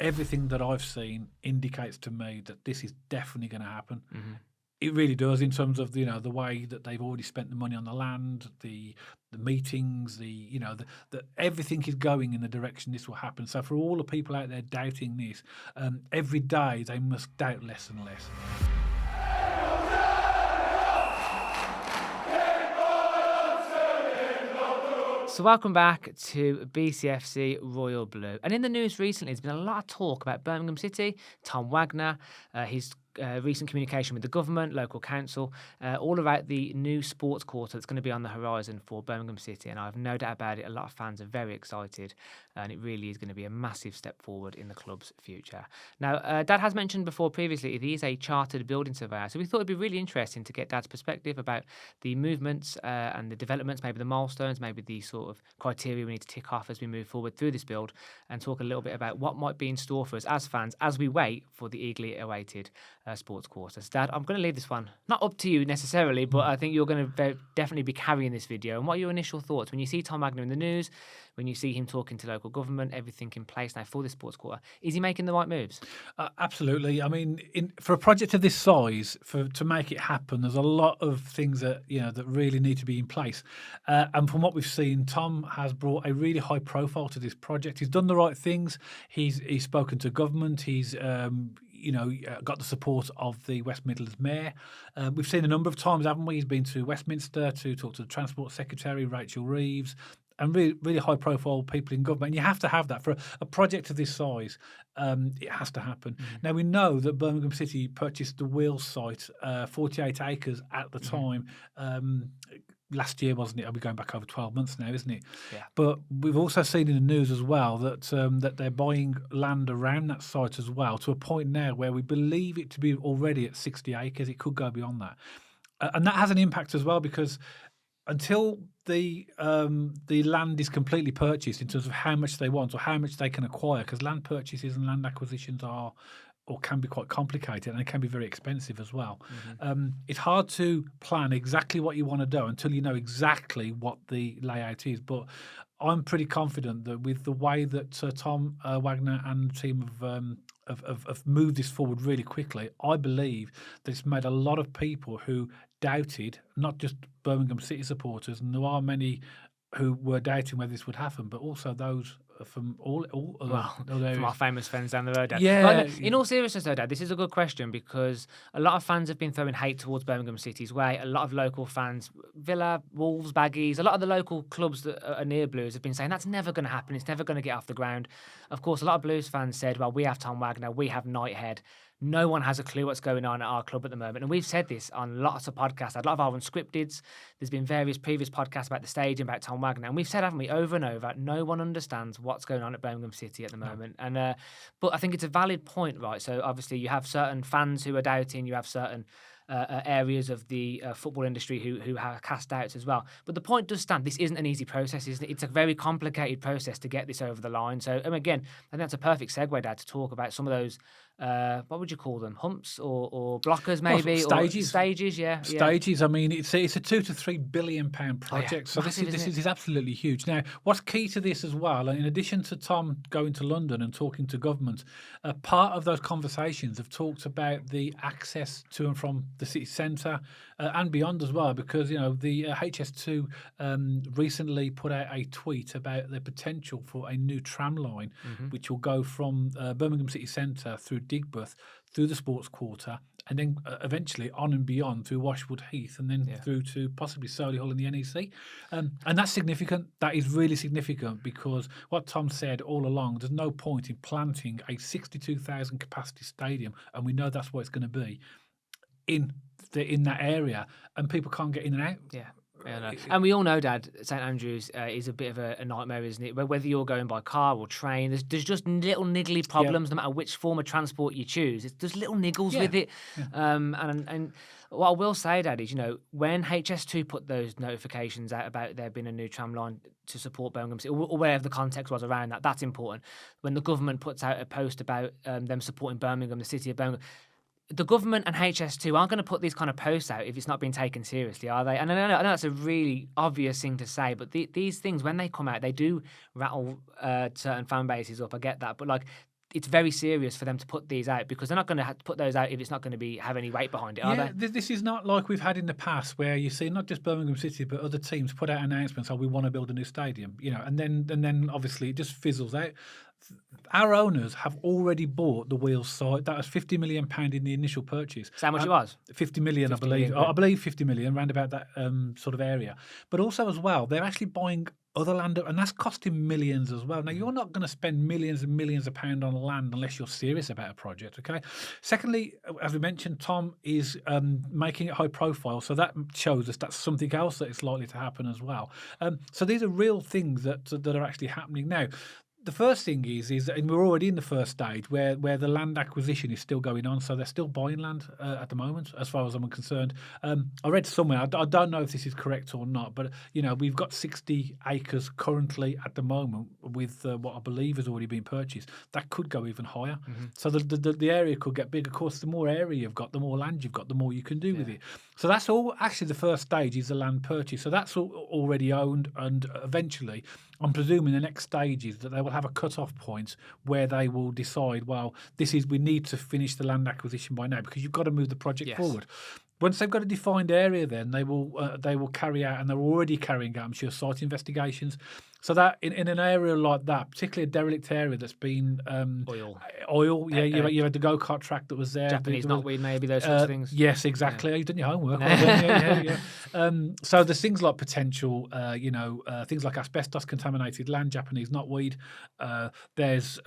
everything that I've seen indicates to me that this is definitely going to happen. It really does, in terms of the way that they've already spent the money on the land, the meetings, the everything is going in the direction this will happen. So for all the people out there doubting this, every day they must doubt less and less. So welcome back to BCFC Royal Blue. And in the news recently, there's been a lot of talk about Birmingham City, Tom Wagner, his recent communication with the government, local council, all about the new sports quarter that's going to be on the horizon for Birmingham City. And I have no doubt about it, a lot of fans are very excited, and it really is going to be a massive step forward in the club's future. Now, Dad has mentioned before previously he is a chartered building surveyor, so we thought it'd be really interesting to get Dad's perspective about the movements and the developments, maybe the milestones, maybe the sort of criteria we need to tick off as we move forward through this build, and talk a little bit about what might be in store for us as fans as we wait for the eagerly awaited sports quarter. So, Dad, I'm going to leave this one not up to you necessarily, but I think you're going to definitely be carrying this video. And what are your initial thoughts when you see Tom Wagner in the news, when you see him talking to local government, everything in place now for this sports quarter? Is he making the right moves? Absolutely. I mean, for a project of this size, to make it happen, there's a lot of things that that really need to be in place. And from what we've seen, Tom has brought a really high profile to this project. He's done the right things. He's spoken to government. He's got the support of the West Midlands Mayor. We've seen a number of times, haven't we? He's been to Westminster to talk to the Transport Secretary, Rachel Reeves, and really, really high-profile people in government. And you have to have that. For a project of this size, it has to happen. Now, we know that Birmingham City purchased the Wheels site, 48 acres at the time, last year, wasn't it? Are we going back over 12 months now, isn't it? Yeah. But we've also seen in the news as well that that they're buying land around that site as well, to a point now where we believe it to be already at 60 acres. It could go beyond that. And that has an impact as well, because until the land is completely purchased in terms of how much they want or how much they can acquire, because land purchases and land acquisitions are or can be quite complicated, and it can be very expensive as well. It's hard to plan exactly what you want to do until you know exactly what the layout is. But I'm pretty confident that with the way that Tom Wagner and the team have moved this forward really quickly, I believe that it's made a lot of people who doubted, not just Birmingham City supporters, and there are many who were doubting whether this would happen, but also those from all from our famous friends down the road, Dad. Yeah. But in all seriousness, though, Dad, this is a good question, because a lot of fans have been throwing hate towards Birmingham City's way. A lot of local fans, Villa, Wolves, Baggies, a lot of the local clubs that are near Blues have been saying that's never going to happen. It's never going to get off the ground. Of course, a lot of Blues fans said, well, we have Tom Wagner, we have Knighthead. No one has a clue what's going on at our club at the moment. And we've said this on lots of podcasts, a lot of our unscripteds. There's been various previous podcasts about the stadium, about Tom Wagner. And we've said, haven't we, over and over, no one understands what's going on at Birmingham City at the moment. And but I think it's a valid point, right? So obviously you have certain fans who are doubting, you have certain areas of the football industry who have cast doubts as well. But the point does stand. This isn't an easy process, isn't it? It's a very complicated process to get this over the line. So, again, I think that's a perfect segue, Dad, to talk about some of those, what would you call them? Humps or blockers, maybe? Stages. Or stages, yeah. Stages. I mean, it's a £2 to £3 billion project. So Massive, this is absolutely huge. Now, what's key to this as well, and in addition to Tom going to London and talking to government, part of those conversations have talked about the access to and from the city centre and beyond as well, because the HS2 recently put out a tweet about the potential for a new tram line, which will go from Birmingham City Centre through Digbeth, through the sports quarter, and then eventually on and beyond through Washwood Heath, and then through to possibly Solihull and the NEC. And that's significant. That is really significant, because what Tom said all along, there's no point in planting a 62,000 capacity stadium, and we know that's what it's going to be, in that area, and people can't get in and out. Yeah. And we all know, Dad, St.Andrews is a bit of a nightmare, isn't it? Whether you're going by car or train, there's just little niggly problems no matter which form of transport you choose. There's little niggles with it. Yeah. And what I will say, Dad, is, when HS2 put those notifications out about there being a new tram line to support Birmingham City, or whatever the context was around that, that's important. When the government puts out a post about them supporting Birmingham, the city of Birmingham, the government and HS2 aren't going to put these kind of posts out if it's not being taken seriously, are they? And I know that's a really obvious thing to say, but these things, when they come out, they do rattle certain fan bases up. I get that. But, it's very serious for them to put these out, because they're not going to put those out if it's not going to have any weight behind it, are Yeah, they? this is not like we've had in the past where you see not just Birmingham City but other teams put out announcements, "Oh, we want to build a new stadium," and then obviously it just fizzles out. Our owners have already bought the Wheels site. That was £50 million in the initial purchase. Is that how much it was? 50 million, I 50 believe. million quid. I believe 50 million, around about that sort of area. But also as well, they're actually buying other land, and that's costing millions as well. Now, you're not going to spend millions and millions of pounds on land unless you're serious about a project, okay? Secondly, as we mentioned, Tom is making it high profile, so that shows us that's something else that is likely to happen as well. So these are real things that are actually happening now. The first thing is, and we're already in the first stage where the land acquisition is still going on. So they're still buying land at the moment, as far as I'm concerned. I read somewhere, I don't know if this is correct or not, but we've got 60 acres currently at the moment with what I believe has already been purchased. That could go even higher. So the area could get big. Of course, the more area you've got, the more land you've got, the more you can do with it. So that's all. Actually, the first stage is the land purchase. So that's already owned, and eventually, I'm presuming the next stage is that they will have a cut-off point where they will decide, well, we need to finish the land acquisition by now, because you've got to move the project forward. Once they've got a defined area, then they will carry out, and they're already carrying out, I'm sure, site investigations. So that in an area like that, particularly a derelict area that's been oil, you had the go-kart track that was there. Japanese knotweed, maybe, those sorts of things. Yes, exactly. You've done your homework. Yeah. So there's things like potential, things like asbestos-contaminated land, Japanese knotweed. There's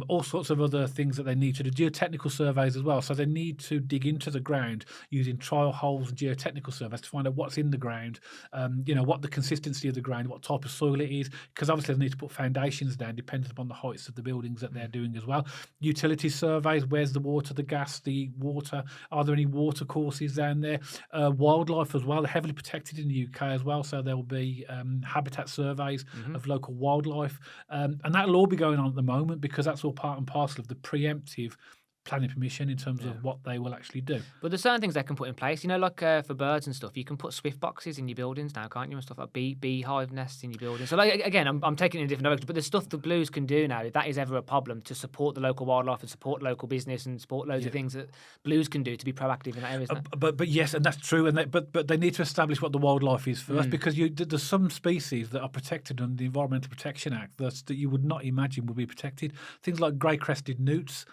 all sorts of other things that they need to do, geotechnical surveys as well. So they need to dig into the ground using trial holes and geotechnical surveys to find out what's in the ground, what the consistency of the ground, what type of soil it is, because obviously they need to put foundations down depending upon the heights of the buildings that they're doing as well. Utility surveys, where's the water, the gas, the water, are there any water courses down there? Wildlife as well, they're heavily protected in the UK as well, so there will be habitat surveys of local wildlife, and that'll all be going on at the moment, because that's all part and parcel of the preemptive planning permission in terms of what they will actually do. But there's certain things they can put in place, like for birds and stuff. You can put swift boxes in your buildings now, can't you, and stuff like beehive nests in your buildings. So again, I'm taking it in a different direction, but there's stuff the Blues can do now, if that is ever a problem, to support the local wildlife and support local business and support loads of things that Blues can do to be proactive in that area. But yes, and that's true, and but they need to establish what the wildlife is first, because there's some species that are protected under the Environmental Protection Act that you would not imagine would be protected. Things like grey-crested newts,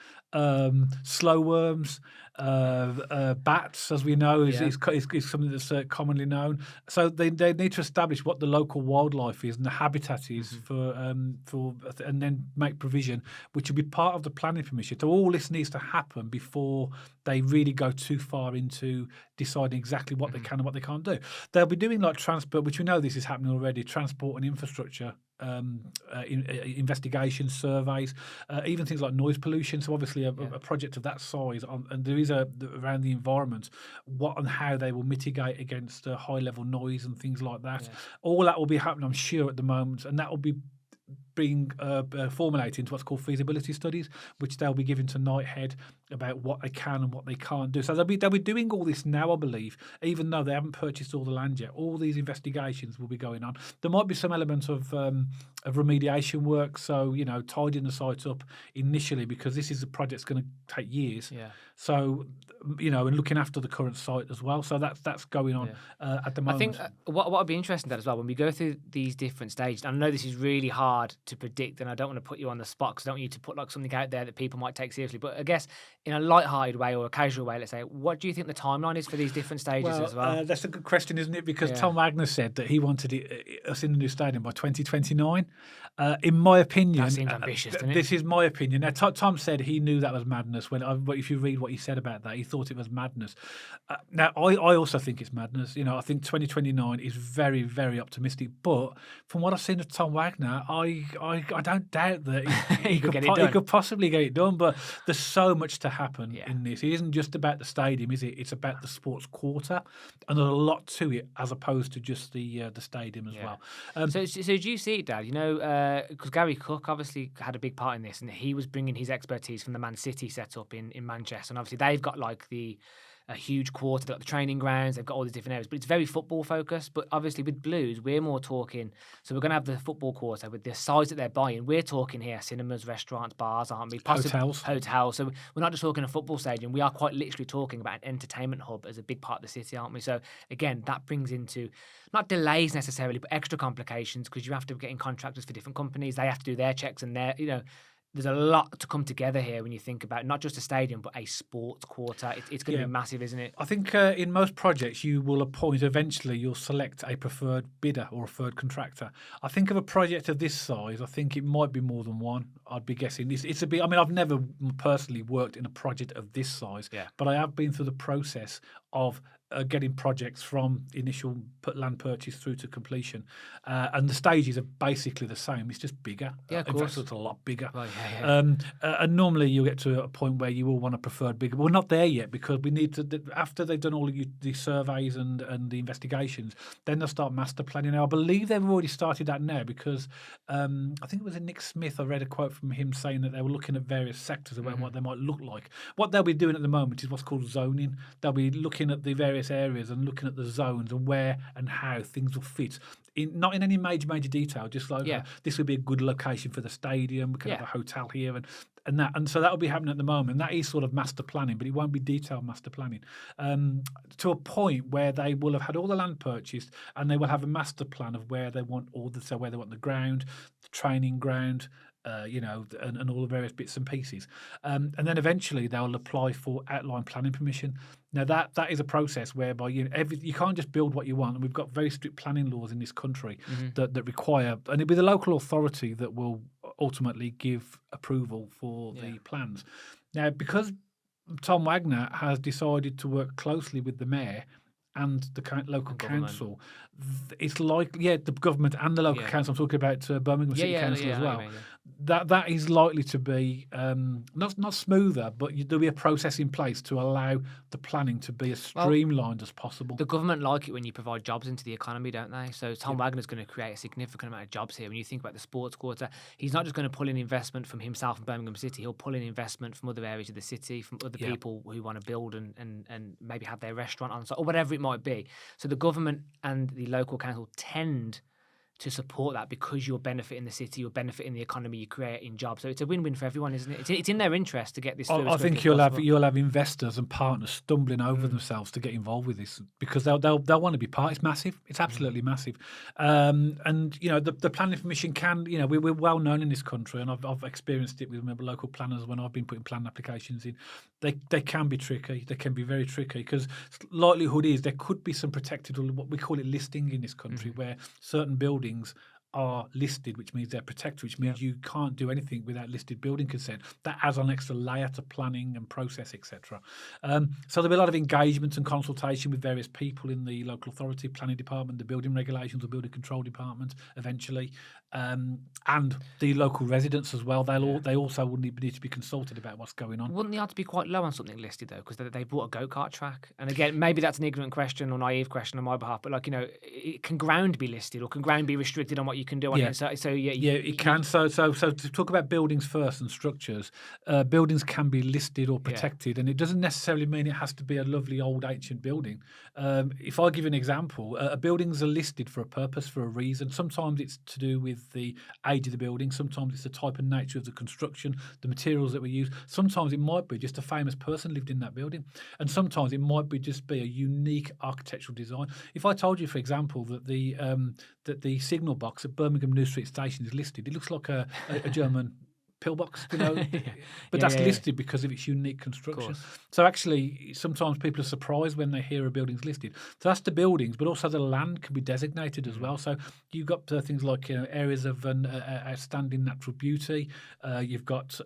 slow worms, bats, as we know, is something that's commonly known. So they need to establish what the local wildlife is and the habitat is for, and then make provision, which will be part of the planning permission. So all this needs to happen before they really go too far into deciding exactly what they can and what they can't do. They'll be doing like transport, which we know this is happening already, transport and infrastructure investigation surveys, even things like noise pollution. So obviously a project of that size, and there is around the environment, what and how they will mitigate against high level noise and things like that. All that will be happening, I'm sure, at the moment, and that will be being formulated into what's called feasibility studies, which they'll be giving to Knighthead about what they can and what they can't do. So they'll be doing all this now, I believe, even though they haven't purchased all the land yet. All these investigations will be going on. There might be some element of remediation work, so tidying the site up initially, because this is a project that's going to take years. So and looking after the current site as well. So that's going on at the moment. I think what would be interesting as well, when we go through these different stages, I know this is really hard to predict, and I don't want to put you on the spot because I don't want you to put like something out there that people might take seriously. But I guess in a light-hearted way or a casual way, let's say, what do you think the timeline is for these different stages as well? That's a good question, isn't it? Because Tom Wagner said that he wanted us in the new stadium by 2029. In my opinion, that seems ambitious, doesn't it? This is my opinion. Now, Tom said he knew that was madness. If you read what he said about that, he thought it was madness. Now, I also think it's madness. I think 2029 is very, very optimistic. But from what I've seen of Tom Wagner, I don't doubt that he could possibly get it done. But there's so much to happen in this. It isn't just about the stadium, is it? It's about the sports quarter, and there's a lot to it as opposed to just the stadium as well. So do you see it, Dad? Because Gary Cook obviously had a big part in this, and he was bringing his expertise from the Man City setup in Manchester, and obviously they've got like the a huge quarter. They've got the training grounds. They've got all these different areas, but it's very football focused. But obviously with Blues, we're more talking. So we're going to have the football quarter with the size that they're buying. We're talking here cinemas, restaurants, bars, aren't we? Hotels. Hotels. So we're not just talking a football stadium. We are quite literally talking about an entertainment hub as a big part of the city, aren't we? So again, that brings into not delays necessarily, but extra complications because you have to get in contractors for different companies. They have to do their checks and their, there's a lot to come together here when you think about not just a stadium, but a sports quarter. It's going to be massive, isn't it? I think in most projects you will appoint, eventually you'll select a preferred bidder or a preferred contractor. I think of a project of this size, I think it might be more than one. I'd be guessing. It's a bit, I mean, I've never personally worked in a project of this size, but I have been through the process of getting projects from initial land purchase through to completion, and the stages are basically the same. It's just bigger. Yeah, of In course. fact, it's a lot bigger. Right, And normally you'll get to a point where you will want a preferred bigger. We're not there yet because we need to, after they've done all of the surveys and the investigations, then they'll start master planning. Now, I believe they've already started that now because I think it was in Nick Smith. I read a quote from him saying that they were looking at various sectors about what they might look like. What they'll be doing at the moment is what's called zoning. They'll be looking at the various areas and looking at the zones and where and how things will fit. Not in any major detail, just like this would be a good location for the stadium. We could have a hotel here and so that will be happening at the moment. That is sort of master planning, but it won't be detailed master planning to a point where they will have had all the land purchased and they will have a master plan of where they want where they want the ground, the training ground. And all the various bits and pieces. And then eventually they'll apply for outline planning permission. Now, that is a process whereby you can't just build what you want. And we've got very strict planning laws in this country that require, and it'll be the local authority that will ultimately give approval for the plans. Now, because Tom Wagner has decided to work closely with the mayor and the local council, it's like the government and the local council. I'm talking about Birmingham City Council as well. That is likely to be not smoother, but there'll be a process in place to allow the planning to be as streamlined as possible. The government like it when you provide jobs into the economy, don't they? So Tom Wagner's going to create a significant amount of jobs here. When you think about the sports quarter, he's not just going to pull in investment from himself in Birmingham City. He'll pull in investment from other areas of the city, from other people who want to build and maybe have their restaurant on site or whatever it might be. So the government and the local council tend to support that because you're benefiting the city, you're benefiting the economy, you're creating jobs. So it's a win-win for everyone, isn't it? It's in their interest to get this through. I think you'll have investors and partners stumbling over themselves to get involved with this because they'll want to be part. It's massive. It's absolutely massive. And the planning permission can, we're well known in this country, and I've experienced it with local planners when I've been putting plan applications in. They can be tricky. They can be very tricky because likelihood is there could be some protected, or what we call it, listing in this country, where certain buildings are listed, which means they're protected, which means you can't do anything without listed building consent. That adds an extra layer to planning and process, etc. So there'll be a lot of engagement and consultation with various people in the local authority, planning department, the building regulations or building control department eventually, and the local residents as well. They also will need to be consulted about what's going on. Wouldn't the odds be quite low on something listed though? Because they bought a go-kart track, and again, maybe that's an ignorant question or naive question on my behalf, but can ground be listed or can ground be restricted on what you can do on it? So it can. So to talk about buildings first and structures, buildings can be listed or protected, and it doesn't necessarily mean it has to be a lovely old ancient building. If I give an example, buildings are listed for a purpose, for a reason. Sometimes it's to do with the age of the building. Sometimes it's the type and nature of the construction, the materials that we use. Sometimes it might be just a famous person lived in that building, and sometimes it might be just be a unique architectural design. If I told you, for example, that the signal box at Birmingham New Street Station is listed, it looks like a German pillbox, but that's listed because of its unique construction. So actually, sometimes people are surprised when they hear a building's listed. So that's the buildings, but also the land can be designated as well. So you've got things like areas of outstanding natural beauty. You've got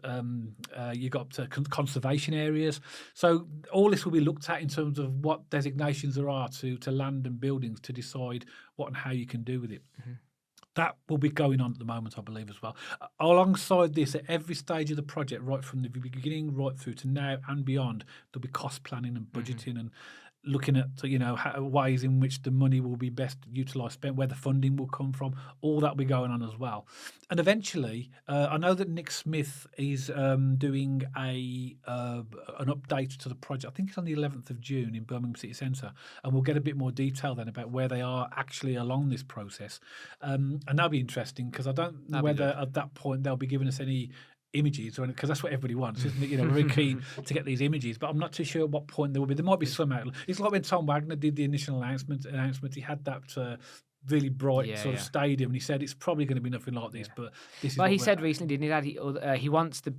conservation areas. So all this will be looked at in terms of what designations there are to land and buildings to decide what and how you can do with it. That will be going on at the moment, I believe, as well. Alongside this, at every stage of the project, right from the beginning right through to now and beyond, there'll be cost planning and budgeting. And looking at ways in which the money will be best utilised, spent, where the funding will come from. All that will be going on as well. And eventually, I know that Nick Smith is doing an update to the project. I think it's on the 11th of June in Birmingham City Centre, and we'll get a bit more detail then about where they are actually along this process. And that'll be interesting, because I don't know That'd be whether good. at that point they'll be giving us any images, or because that's what everybody wants, isn't it? We're very keen to get these images, but I'm not too sure at what point there will be. There might be some out. It's like when Tom Wagner did the initial announcement. He had that really bright Yeah, sort of yeah. stadium, and he said it's probably going to be nothing like this, but this is Well, what he we're said recently, didn't he, that he wants the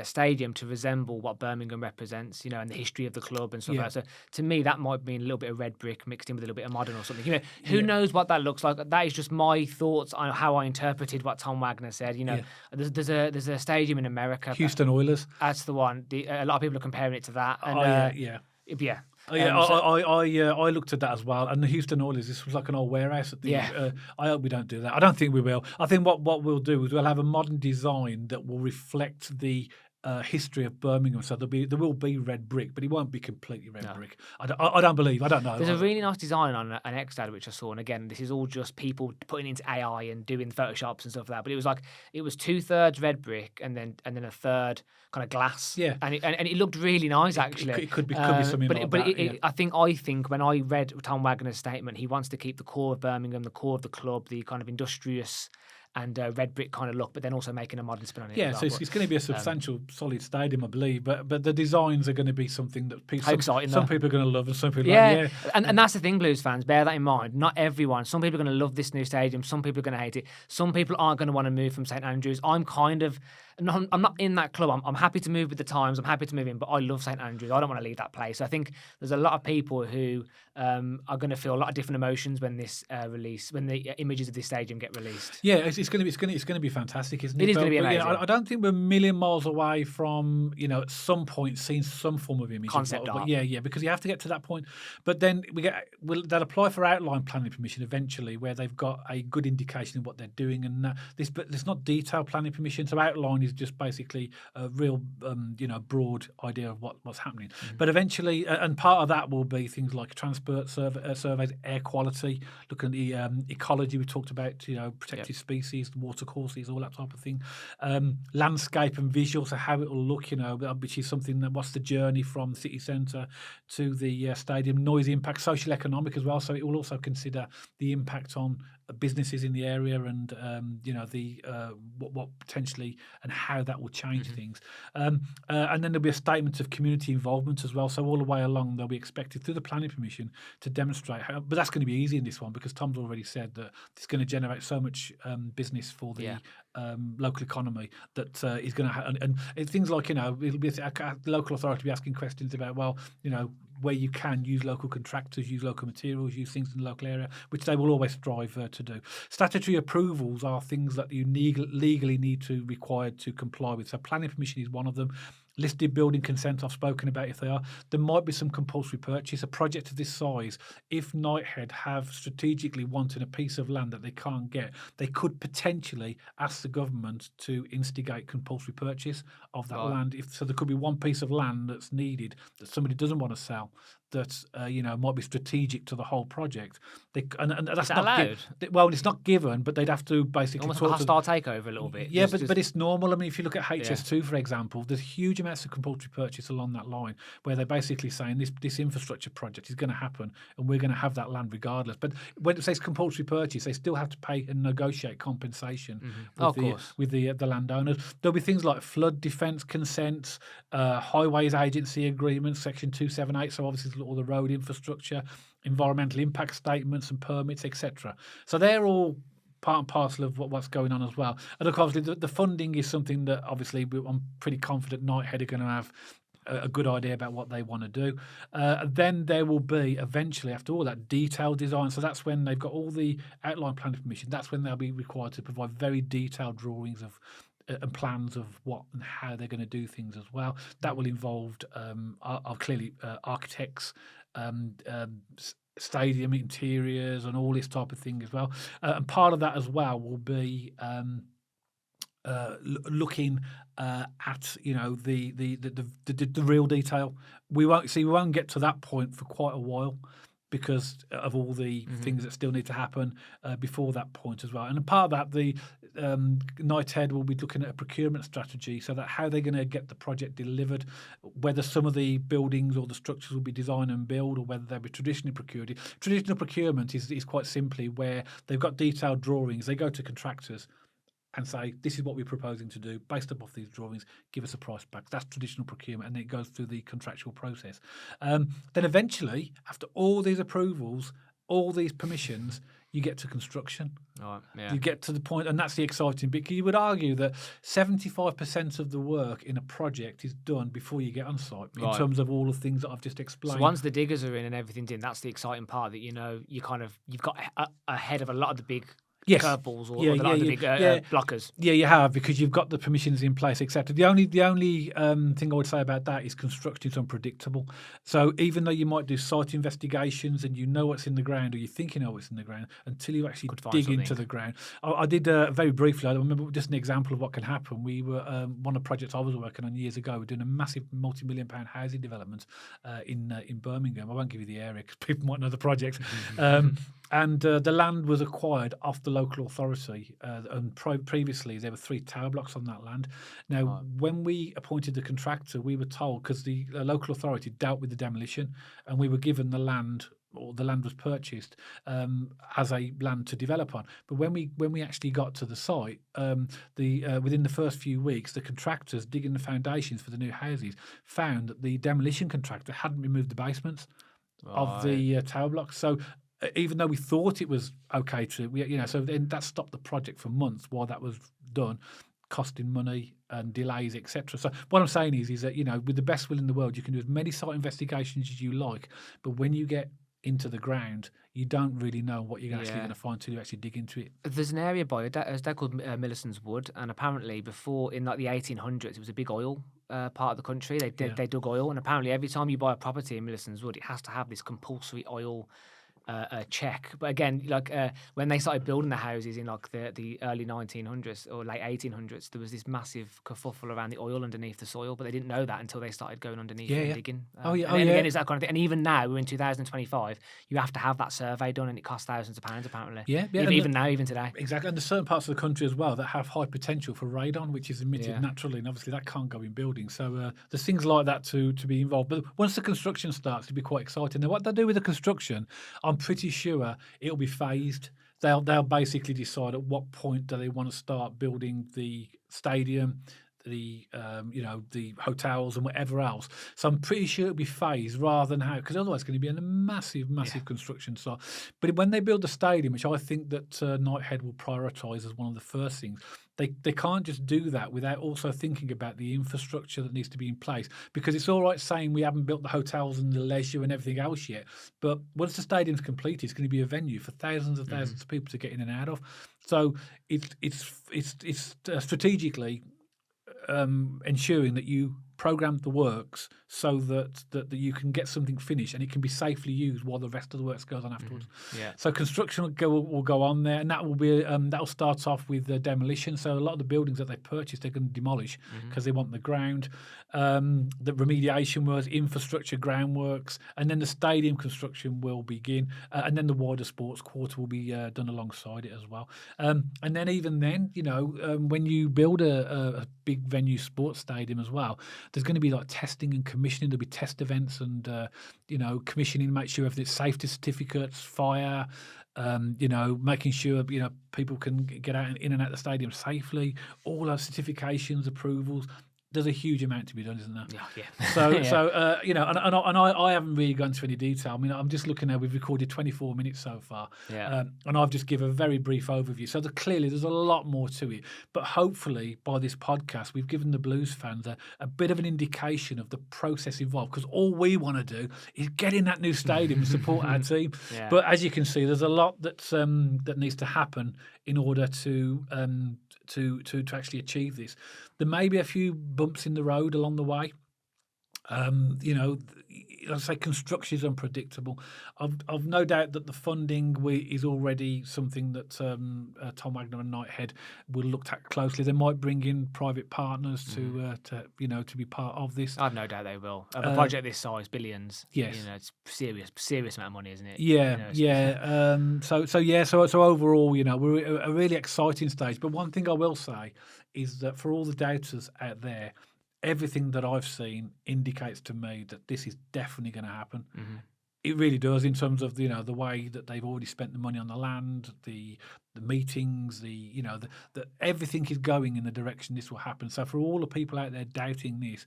stadium to resemble what Birmingham represents, and the history of the club and stuff yeah, like that. So to me, that might mean a little bit of red brick mixed in with a little bit of modern or something. Who yeah, knows what that looks like? That is just my thoughts on how I interpreted what Tom Wagner said. yeah. There's a stadium in America. Houston Oilers. That's the one. A lot of people are comparing it to that, and Oh yeah, yeah. yeah. Oh yeah, So I looked at that as well, and the Houston Oilers. This was like an old warehouse at the. yeah. I hope we don't do that. I don't think we will. I think what we'll do is we'll have a modern design that will reflect the history of Birmingham. So there will be red brick, but it won't be completely red No. brick. I don't believe. I don't know. There's a really nice design on an X-Dad which I saw, and again, this is all just people putting into AI and doing Photoshops and stuff like that. But it was 2/3 red brick and then a third kind of glass. Yeah. and it looked really nice actually. It could be something but like that. Yeah. I think when I read Tom Wagner's statement, he wants to keep the core of Birmingham, the core of the club, the kind of industrious and red brick kind of look, but then also making a modern spin on it. Yeah, as so well. it's going to be a substantial, solid stadium, I believe. But the designs are going to be something that How exciting, some though. people are going to love, and some people Yeah, are like, and that's the thing, Blues fans. Bear that in mind. Not everyone. Some people are going to love this new stadium. Some people are going to hate it. Some people aren't going to want to move from St.Andrews. I'm not in that club. I'm happy to move with the times. I'm happy to move in, but I love St.Andrews. I don't want to leave that place. So I think there's a lot of people who are going to feel a lot of different emotions when this when the images of this stadium get released. yeah, it's going to be fantastic, isn't it? It is going to be But, amazing. I don't think we're a million miles away from at some point seeing some form of image Concept but art. yeah, because you have to get to that point. But then they'll apply for outline planning permission eventually, where they've got a good indication of what they're doing, and but it's not detailed planning permission. So outline is just basically a real broad idea of what's happening. Mm-hmm. But eventually, and part of that will be things like transport surveys, air quality, looking at the ecology we talked about, protected species, water courses, all that type of thing, landscape and visuals, so how it will look, which is something that what's the journey from the city centre to the stadium, noise impact, social economic as well. So it will also consider the impact on businesses in the area, and the what potentially and how that will change things, and then there'll be a statement of community involvement as well. So all the way along, they'll be expected through the planning permission to demonstrate how. But that's going to be easy in this one, because Tom's already said that it's going to generate so much business for the local economy that is going to and things like it'll be the local authority will be asking questions about where you can use local contractors, use local materials, use things in the local area, which they will always strive to do. Statutory approvals are things that you legally need to required to comply with. So planning permission is one of them. Listed building consent, I've spoken about if they are. There might be some compulsory purchase. A project of this size, if Knighthead have strategically wanted a piece of land that they can't get, they could potentially ask the government to instigate compulsory purchase of that land. So there could be one piece of land that's needed that somebody doesn't want to sell, that might be strategic to the whole project. And that's Is that not allowed? well, it's not given, but they'd have to basically Almost talk like a to hostile takeover a little bit. yeah, Just- but it's normal. I mean, if you look at HS2, for example, there's huge amounts of compulsory purchase along that line, where they're basically saying this infrastructure project is going to happen, and we're going to have that land regardless. But when it says compulsory purchase, they still have to pay and negotiate compensation with the landowners. There'll be things like flood defence consents, highways agency agreements, Section 278. So obviously all the road infrastructure, environmental impact statements and permits, etc. So they're all part and parcel of what's going on as well. And of course, the funding is something that obviously I'm pretty confident Knighthead are going to have a good idea about what they want to do. Then there will be eventually, after all that, detailed design. So that's when they've got all the outline planning permission. That's when they'll be required to provide very detailed drawings of and plans of what and how they're going to do things as well. That will involve clearly architects, stadium interiors, and all this type of thing as well. And part of that as well will be looking at the real detail. We won't get to that point for quite a while because of all the things that still need to happen before that point as well. And a part of that, the Knighthead will be looking at a procurement strategy, so that how they're going to get the project delivered, whether some of the buildings or the structures will be designed and built, or whether they'll be traditionally procured. Traditional procurement is quite simply where they've got detailed drawings. They go to contractors and say, this is what we're proposing to do based off these drawings, give us a price back. That's traditional procurement, and then it goes through the contractual process. Then eventually, after all these approvals, all these permissions, you get to construction. Right, yeah. You get to the point, and that's the exciting bit. You would argue that 75% of the work in a project is done before you get on site, in terms of all the things that I've just explained. So once the diggers are in and everything's in, that's the exciting part, that you've got ahead of a lot of the big curveballs or the big blockers. Yeah, you have, because you've got the permissions in place, etc. The only thing I would say about that is construction is unpredictable. So even though you might do site investigations and you know what's in the ground, or you think you know what's in the ground, until you actually dig into the ground. I did very briefly, I remember just an example of what can happen. We were, one of the projects I was working on years ago, we were doing a massive multi-million-pound housing development in Birmingham. I won't give you the area because people might know the project. And the land was acquired off the local authority, and previously there were 3 tower blocks on that land. Now, when we appointed the contractor, we were told, because the local authority dealt with the demolition, and we were given the land, or the land was purchased as a land to develop on. But when we actually got to the site, within the first few weeks, the contractors digging the foundations for the new houses found that the demolition contractor hadn't removed the basements of the tower blocks. So even though we thought it was okay so then that stopped the project for months while that was done, costing money and delays, etc. So what I'm saying is that, with the best will in the world, you can do as many site investigations as you like, but when you get into the ground, you don't really know what you're actually going to find till you actually dig into it. There's an area by it that's called Millicent's Wood, and apparently before, in like the 1800s, it was a big oil part of the country. They dug oil, and apparently every time you buy a property in Millicent's Wood, it has to have this compulsory oil check. But again, when they started building the houses in like the early 1900s or late 1800s, there was this massive kerfuffle around the oil underneath the soil, but they didn't know that until they started going underneath and digging. Again, it's that kind of thing. And even now, we're in 2025, you have to have that survey done, and it costs thousands of pounds apparently. Even today. Exactly. And there's certain parts of the country as well that have high potential for radon, which is emitted naturally, and obviously that can't go in buildings. So there's things like that to be involved. But once the construction starts, it'll be quite exciting. Now, what they do with the construction, I'm pretty sure it'll be phased. They'll basically decide at what point do they want to start building the stadium, the the hotels and whatever else. So I'm pretty sure it'll be phased rather than because otherwise it's going to be a massive construction site. But when they build the stadium, which I think that Knighthead will prioritise as one of the first things, they can't just do that without also thinking about the infrastructure that needs to be in place. Because it's all right saying we haven't built the hotels and the leisure and everything else yet, but once the stadium's completed, it's going to be a venue for thousands and thousands of people to get in and out of. So it's strategically ensuring that you program the works so that you can get something finished and it can be safely used while the rest of the works goes on afterwards. So construction will go on there, and that will be that'll start off with the demolition. So a lot of the buildings that they purchased, they're going to demolish because they want the ground. The remediation works, infrastructure, groundworks, and then the stadium construction will begin, and then the wider sports quarter will be done alongside it as well. And then even then, when you build a big venue sports stadium as well, there's going to be like testing and commissioning. There'll be test events and commissioning, make sure everything's safety certificates, fire, making sure people can get out in and out of the stadium safely. All those certifications, approvals. There's a huge amount to be done, isn't there? And I haven't really gone into any detail. I mean, I'm just looking at, we've recorded 24 minutes so far, and I've just given a very brief overview. So clearly there's a lot more to it, but hopefully by this podcast we've given the Blues fans a bit of an indication of the process involved, because all we want to do is get in that new stadium and support our team. But as you can see, there's a lot that needs to happen in order to actually achieve this. There may be a few bumps in the road along the way. You know, I say construction is unpredictable. I've no doubt that the funding is already something that Tom Wagner and Knighthead will look at closely. They might bring in private partners to to be part of this. I've no doubt they will. Of a Uh, project this size, billions. yes. It's serious amount of money, isn't it? Yeah, yeah. So overall, we're at a really exciting stage. But one thing I will say is that for all the doubters out there, everything that I've seen indicates to me that this is definitely going to happen. It really does, in terms of the way that they've already spent the money on the land, the meetings, the everything is going in the direction this will happen. So for all the people out there doubting this,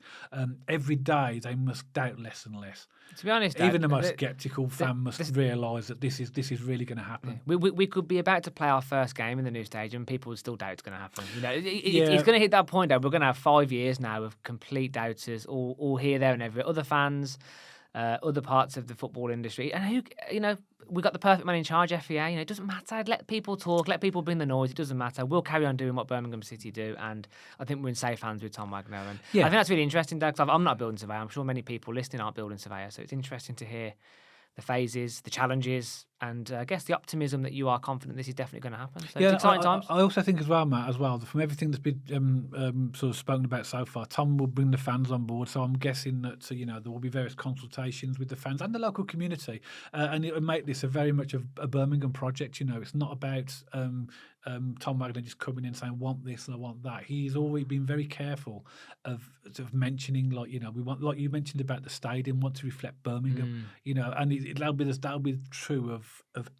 every day they must doubt less and less. To be honest, Even Dad, the most sceptical fan must realise that this is really going to happen. we could be about to play our first game in the new stadium. People would still doubt it's going to happen. Yeah. It's going to hit that point. Though we're going to have 5 years now of complete doubters, all here, there, and everywhere. Other fans. Other parts of the football industry, and we got the perfect man in charge, FEA. It doesn't matter. Let people talk, let people bring the noise. It doesn't matter. We'll carry on doing what Birmingham City do, and I think we're in safe hands with Tom Wagner. And I think that's really interesting, Doug. Because I'm not a building surveyor. I'm sure many people listening aren't building surveyors, so it's interesting to hear the phases, the challenges, and I guess the optimism that you are confident this is definitely going to happen. So it's exciting times. I also think as well, Matt, from everything that's been sort of spoken about so far, Tom will bring the fans on board. So I'm guessing that there will be various consultations with the fans and the local community, and it will make this a very much of a Birmingham project. It's not about Tom Wagner just coming in saying, "I want this and I want that." He's always been very careful of mentioning, we want, like you mentioned about the stadium, want to reflect Birmingham, and that'll be true of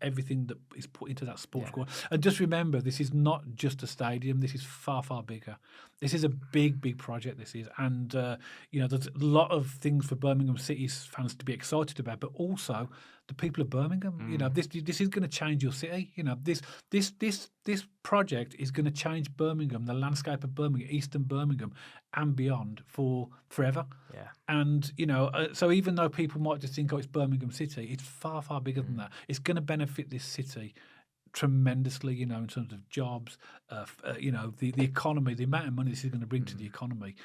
everything that is put into that sports squad. And just remember, this is not just a stadium. This is far, far bigger. This is a big, big project. This is, and there's a lot of things for Birmingham City fans to be excited about, but also the people of Birmingham. This is going to change your city. This project is going to change Birmingham, the landscape of Birmingham, Eastern Birmingham, and beyond for forever. Yeah. And so even though people might just think, "Oh, it's Birmingham City," it's far, far bigger than that. It's going to benefit this city tremendously, in terms of jobs, the economy, the amount of money this is going to bring to the economy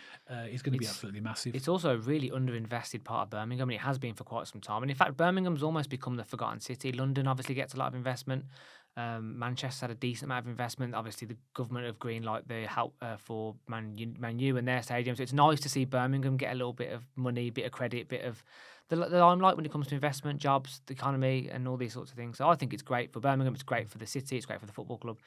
is going to be absolutely massive. It's also a really underinvested part of Birmingham, and it has been for quite some time. And in fact, Birmingham's almost become the forgotten city. London obviously gets a lot of investment. Manchester's had a decent amount of investment. Obviously, the government have greenlight the help for Man U and their stadium. So it's nice to see Birmingham get a little bit of money, bit of credit, bit of the limelight when it comes to investment, jobs, the economy, and all these sorts of things. So I think it's great for Birmingham. It's great for the city. It's great for the football club.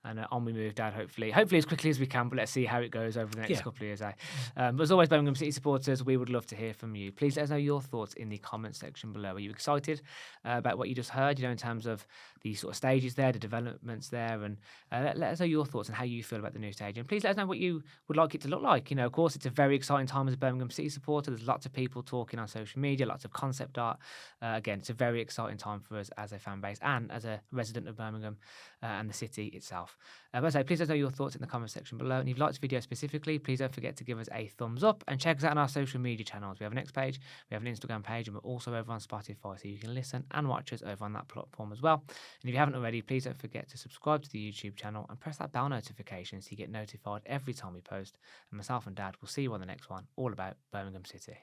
And on we move, Dad, hopefully as quickly as we can, but let's see how it goes over the next couple of years. But as always, Birmingham City supporters, we would love to hear from you. Please let us know your thoughts in the comment section below. Are you excited about what you just heard, in terms of the sort of stages there, the developments there, and let us know your thoughts and how you feel about the new stadium. Please let us know what you would like it to look like. Of course, it's a very exciting time as a Birmingham City supporter. There's lots of people talking on social media, lots of concept art. Again, it's a very exciting time for us as a fan base and as a resident of Birmingham and the city itself. As I say, please let us know your thoughts in the comment section below. And if you've liked this video specifically, please don't forget to give us a thumbs up and check us out on our social media channels. We have an X page, we have an Instagram page, and we're also over on Spotify, so you can listen and watch us over on that platform as well. And if you haven't already, please don't forget to subscribe to the YouTube channel and press that bell notification so you get notified every time we post. And myself and Dad will see you on the next one, all about Birmingham City.